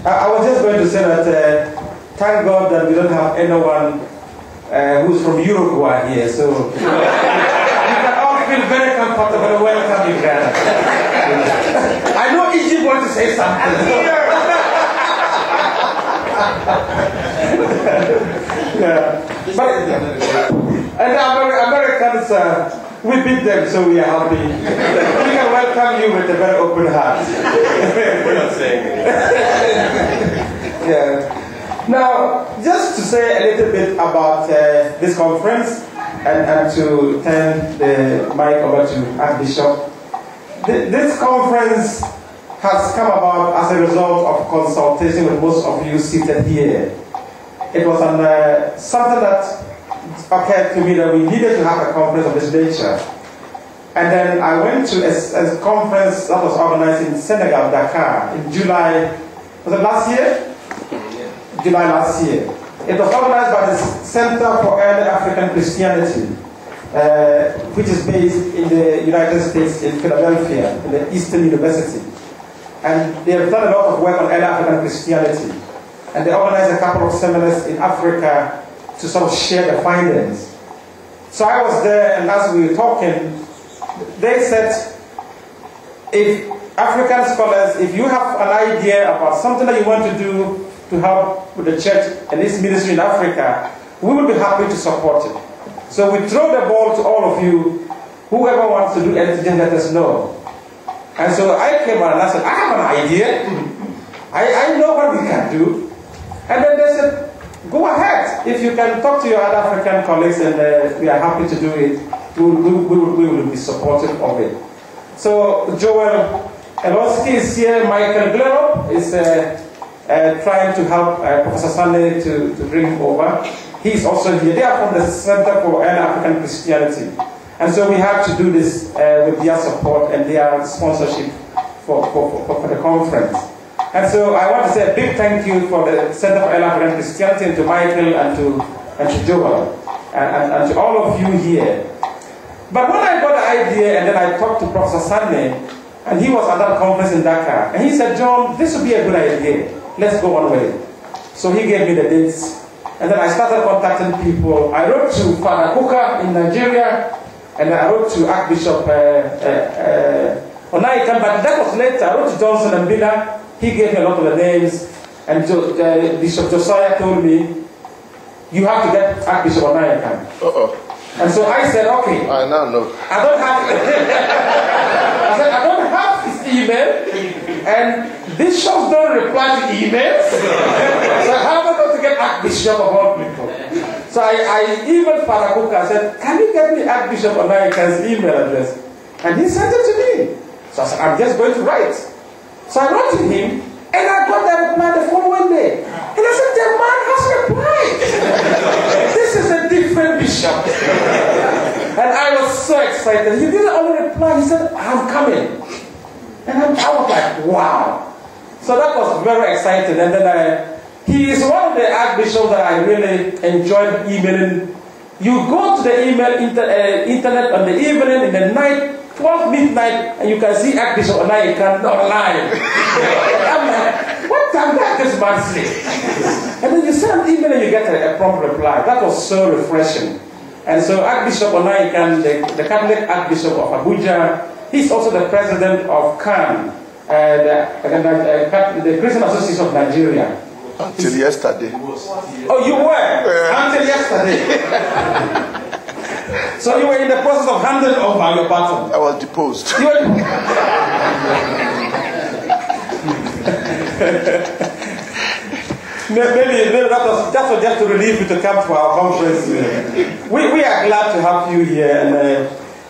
I was just going to say that thank God that we don't have anyone who's from Uruguay here, so you can all feel very comfortable and welcome in Ghana. I know Egypt wants to say something. Yeah. But, and the Americans, we beat them, so we are happy. We can welcome you with a very open heart. We're not saying anything. Yeah. Now, just to say a little bit about this conference and to turn the mic over to Archbishop. This conference has come about as a result of consultation with most of you seated here. It was something that occurred to me that we needed to have a conference of this nature. And then I went to a conference that was organized in Senegal, Dakar, in July. Was it last year? July last year. It was organized by the Center for Early African Christianity, which is based in the United States, in Philadelphia, in the Eastern University. And they have done a lot of work on early African Christianity. And they organized a couple of seminars in Africa to sort of share the findings. So I was there, and as we were talking, they said, if African scholars, if you have an idea about something that you want to do to help with the church and its ministry in Africa, we will be happy to support it. So we throw the ball to all of you. Whoever wants to do anything, let us know. And so I came out and I said, I have an idea. I know what we can do. And then they said, go ahead. If you can talk to your other African colleagues, and we are happy to do it, we will be supportive of it. So Joel Elosky is here. Michael Glero is trying to help Professor Sunday to bring him over. He's also here. They are from the Center for Early African Christianity. And so we have to do this with their support and their sponsorship for the conference. And so I want to say a big thank you for the Center for Early African Christianity, and to Michael and to Joel and to all of you here. But when I got the idea, and then I talked to Professor Sunday, and he was at that conference in Dakar, and he said, John, this would be a good idea. Let's go on with it. So he gave me the dates, and then I started contacting people. I wrote to Father Kuka in Nigeria, and I wrote to Archbishop Onaiyekan, but that was later. I wrote to Johnson and Bila. He gave me a lot of the names, and Bishop Josiah told me, you have to get Archbishop Onaiyekan. And so I said, okay. I now know. I don't have I don't have his email, and bishops don't reply to emails. So how am I going to get Archbishop of all people? So I emailed Father Kuka. I said, can you get me Archbishop Onaiyekan's email address? And he sent it to me. So I said, I'm just going to write. So I wrote to him, and I got the reply the following day. And I said, the man has replied. This is a different bishop. And I was so excited. He didn't only reply, he said, I'm coming. And I was like, wow. So that was very exciting. And then he is one of the archbishops that I really enjoyed emailing. You go to the email internet on the evening, in the night, 12 midnight, and you can see Archbishop Onaiyekan online. I'm like, what time does this man sleep? And then you send an email and you get a prompt reply. That was so refreshing. And so Archbishop Onaiyekan, the Catholic Archbishop of Abuja, he's also the president of CAN, the Christian Association of Nigeria. Until yesterday. Oh, you were? Until yesterday. So you were in the process of handing over your baton. I was deposed. Maybe that was just to relieve you to come to our conference. We are glad to have you here. And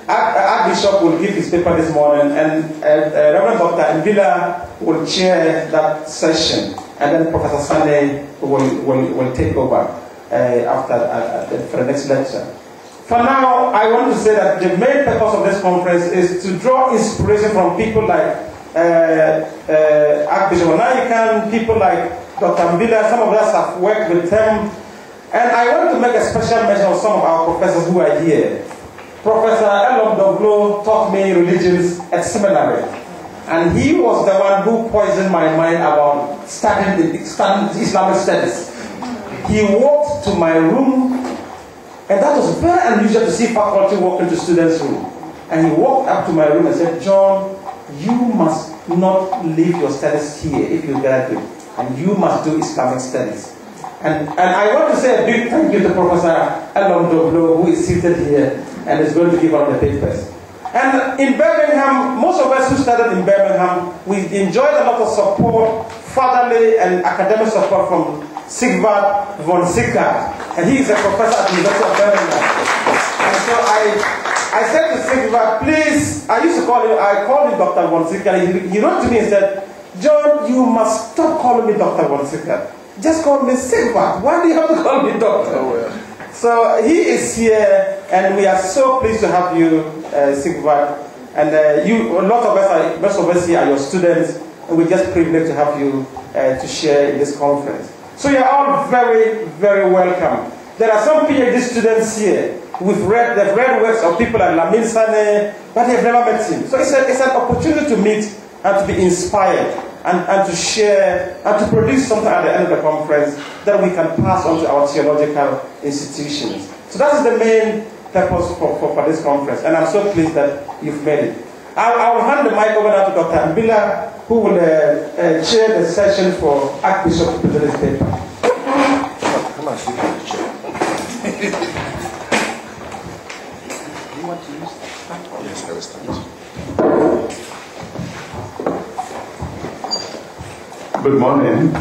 Archbishop will give his paper this morning, and Reverend Dr. Mbila will chair that session, and then Professor Sunday will take over for the next lecture. For now, I want to say that the main purpose of this conference is to draw inspiration from people like Archbishop Onaiyekan, people like Dr. Mbila. Some of us have worked with them. And I want to make a special mention of some of our professors who are here. Professor Elom Doglo taught me religions at seminary. And he was the one who poisoned my mind about studying Islamic studies. He walked to my room, and that was very unusual to see faculty walk into students' room. And he walked up to my room and said, "John, you must not leave your studies here if you graduate, and you must do Islamic studies." And I want to say a big thank you to Professor Elon Doblo, who is seated here and is going to give out the papers. And in Birmingham, most of us who studied in Birmingham, we enjoyed a lot of support, fatherly and academic support from Sigvard von Sickert. And he is a professor at the University of Birmingham. And so I said to Sigvard, please, I called him Dr. von Sickert. He wrote to me and said, "John, you must stop calling me Dr. von Sickert. Just call me Sigvard. Why do you have to call me doctor?" Oh, well. So he is here, and we are so pleased to have you, Sigvard. And most of us here are your students, and we're just privileged to have you to share in this conference. So you're all very, very welcome. There are some PhD students here. They've read works of people like Lamin Sane, but they've never met him. So it's an opportunity to meet and to be inspired and to share and to produce something at the end of the conference that we can pass on to our theological institutions. So that is the main purpose for this conference, and I'm so pleased that you've made it. I will hand the mic over now to Dr. Mbila, who will chair the session for Archbishop to present his paper. Come and sit in the chair. Do you want to use that? Yes, I will start. Good morning.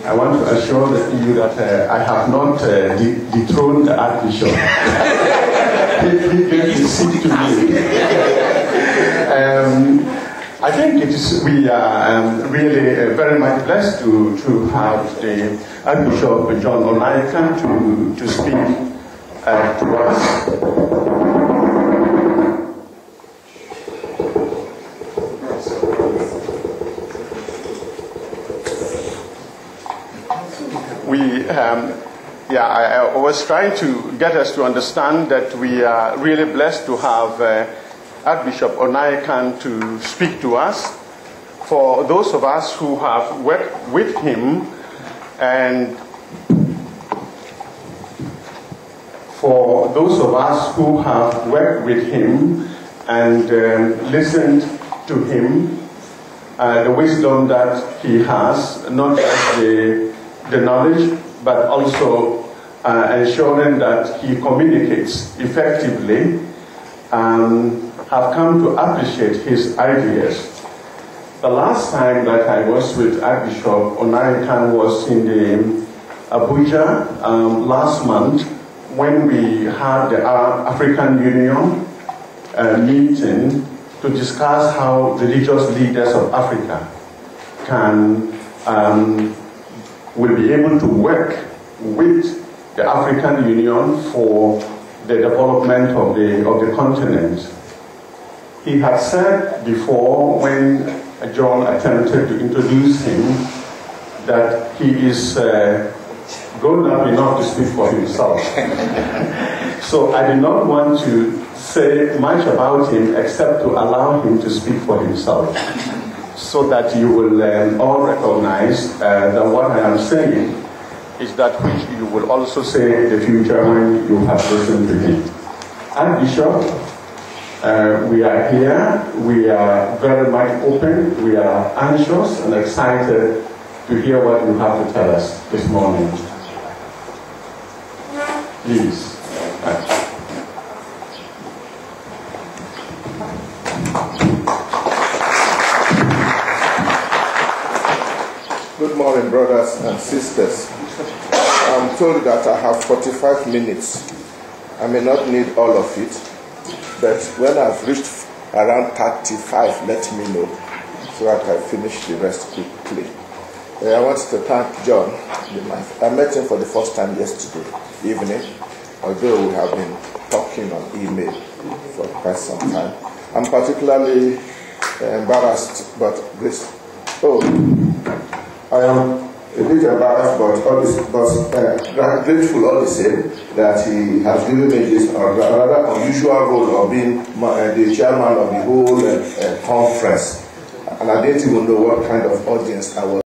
I want to assure you that I have not dethroned the Archbishop. He gave his seat to me. I think we are really very much blessed to have the Archbishop John Onaiyekan to speak to us. I was trying to get us to understand that we are really blessed to have Archbishop Onaiyekan to speak to us. For those of us who have worked with him, and for those of us who have worked with him and listened to him, the wisdom that he has, not just the knowledge, but also ensuring that he communicates effectively, have come to appreciate his ideas. The last time that I was with Archbishop Onaiyekan was in the Abuja last month, when we had the African Union meeting to discuss how religious leaders of Africa will be able to work with the African Union for the development of the continent. He had said before, when John attempted to introduce him, that he is grown up enough to speak for himself. So I did not want to say much about him except to allow him to speak for himself, so that you will all recognize that what I am saying is that which you will also say in the future when you have listened to him. Archbishop, we are here, we are very much open, we are anxious and excited to hear what you have to tell us this morning. Please. Good morning, brothers and sisters. I'm told that I have 45 minutes. I may not need all of it, but when I've reached around 35, let me know so that I finish the rest quickly. I want to thank John. I met him for the first time yesterday evening, although we have been talking on email for quite some time. I'm particularly embarrassed, but this. I am a bit embarrassed, but grateful all the same that he has given me this rather unusual role of being the chairman of the whole conference. and I didn't even know what kind of audience I was